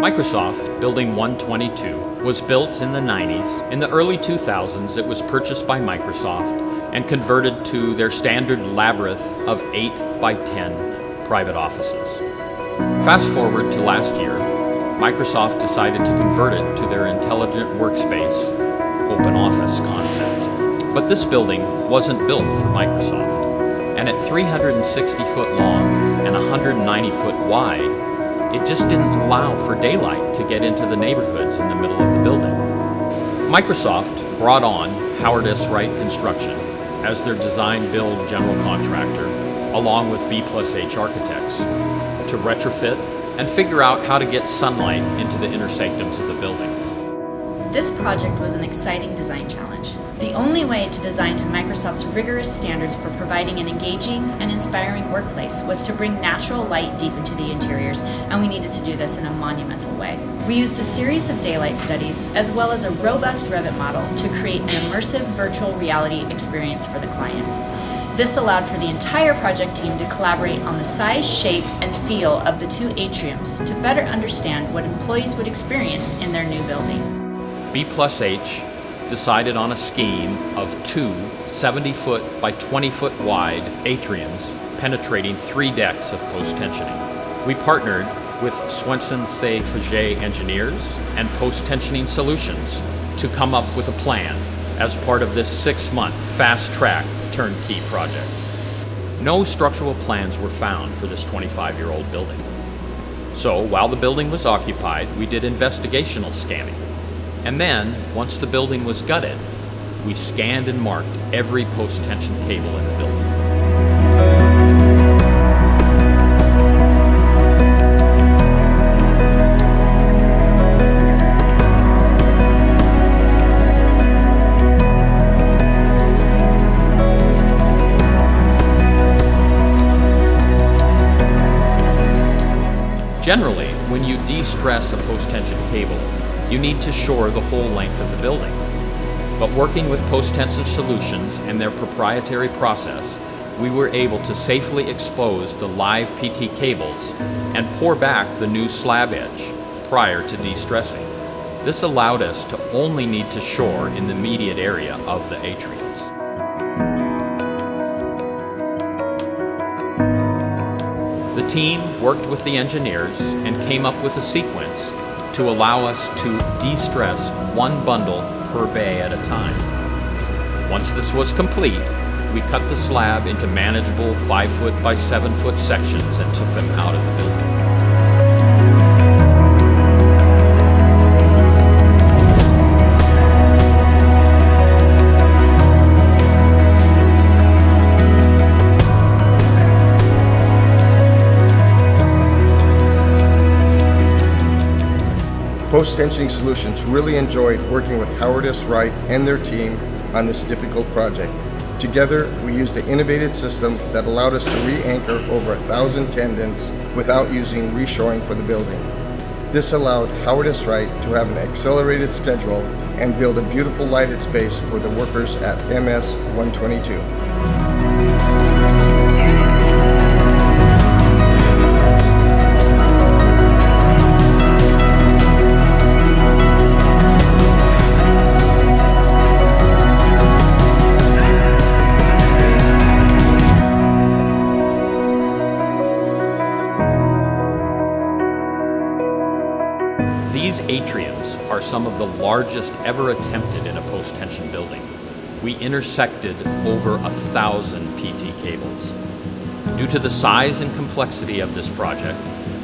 Microsoft Building 122 was built in the 90s. In the early 2000s, it was purchased by Microsoft and converted to their standard labyrinth of 8 by 10 private offices. Fast forward to last year, Microsoft decided to convert it to their intelligent workspace open office concept. But this building wasn't built for Microsoft, and at 360 foot long and 190 foot wide, it just didn't allow for daylight to get into the neighborhoods in the middle of the building. Microsoft brought on Howard S. Wright Construction as their design-build general contractor, along with B+H Architects, to retrofit and figure out how to get sunlight into the inner sanctums of the building. This project was an exciting design challenge. The only way to design to Microsoft's rigorous standards for providing an engaging and inspiring workplace was to bring natural light deep into the interiors, and we needed to do this in a monumental way. We used a series of daylight studies, as well as a robust Revit model to create an immersive virtual reality experience for the client. This allowed for the entire project team to collaborate on the size, shape, and feel of the two atriums to better understand what employees would experience in their new building. B+H decided on a scheme of two 70-foot by 20-foot wide atriums penetrating 3 decks of post-tensioning. We partnered with Swenson Say Faget Engineers and Posttensioning Solutions to come up with a plan as part of this 6-month fast-track turnkey project. No structural plans were found for this 25-year-old building. So while the building was occupied, we did investigational scanning. And then, once the building was gutted, we scanned and marked every post-tension cable in the building. Generally, when you de-stress a post-tension cable, you need to shore the whole length of the building. But working with Posttension Solutions and their proprietary process, we were able to safely expose the live PT cables and pour back the new slab edge prior to de-stressing. This allowed us to only need to shore in the immediate area of the atriums. The team worked with the engineers and came up with a sequence to allow us to de-stress 1 bundle per bay at a time. Once this was complete, we cut the slab into manageable 5-foot by 7-foot sections and took them out of the building. Posttensioning Solutions really enjoyed working with Howard S. Wright and their team on this difficult project. Together, we used an innovative system that allowed us to re-anchor over 1,000 tendons without using reshoring for the building. This allowed Howard S. Wright to have an accelerated schedule and build a beautiful lighted space for the workers at MS 122. These atriums are some of the largest ever attempted in a post-tension building. We intersected over 1,000 PT cables. Due to the size and complexity of this project,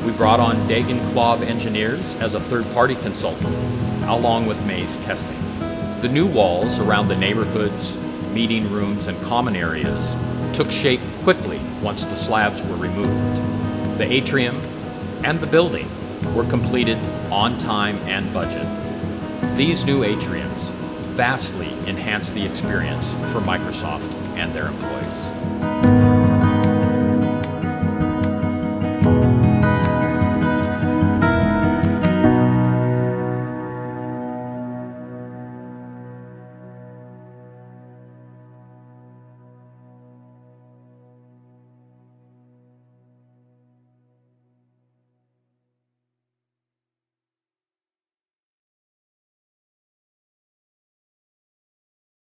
we brought on Dagan Klob Engineers as a third-party consultant, along with Maze Testing. The new walls around the neighborhoods, meeting rooms, and common areas took shape quickly once the slabs were removed. The atrium and the building were completed on time and budget. These new atriums vastly enhance the experience for Microsoft and their employees.